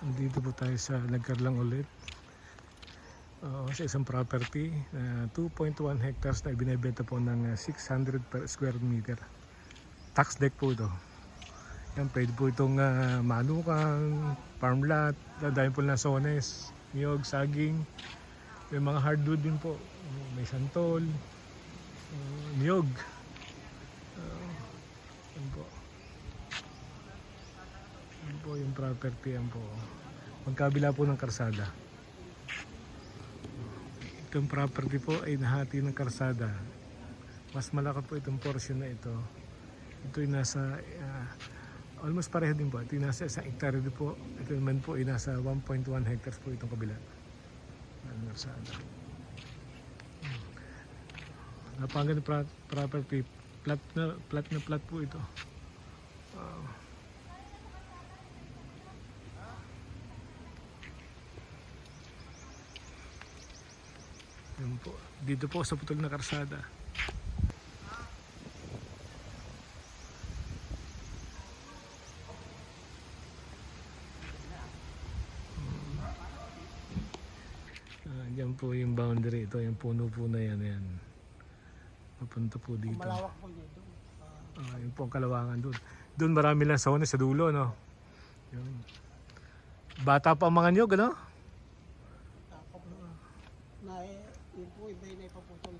Dito po tayo sa nagkarlang ulit. Sa isang property na 2.1 hectares na ibinebenta po ng 600 per square meter. Tax deck po ito. Yan, pwede po itong manukan, farm lot, dahil po na sones, niyog, saging. May mga hardwood din po. May santol, niyog. Yan po. Yan po yung property. Yan po. Magkabila po ng karsada. Itong property po ay nahati ng karsada. Mas malaki po itong portion na ito. Ito ay nasa almost pareho din po. Ito ay nasa 1 hectare din po. Ito naman po ay nasa 1.1 hectares po itong kabila. Karsada. Napanggan property. Plat na plat po ito. Yan po. Dito po sa putol na karsada. Diyan po yung boundary. Ito yung puno po na yan. Yan. Papunta po dito. Malawak po dito. Yung po ang kalawangan doon. Doon marami lang sauna sa dulo, no? Yun. Bata pa ang mga niyog, ano? Tapos na yun po, iba yung naipaputol.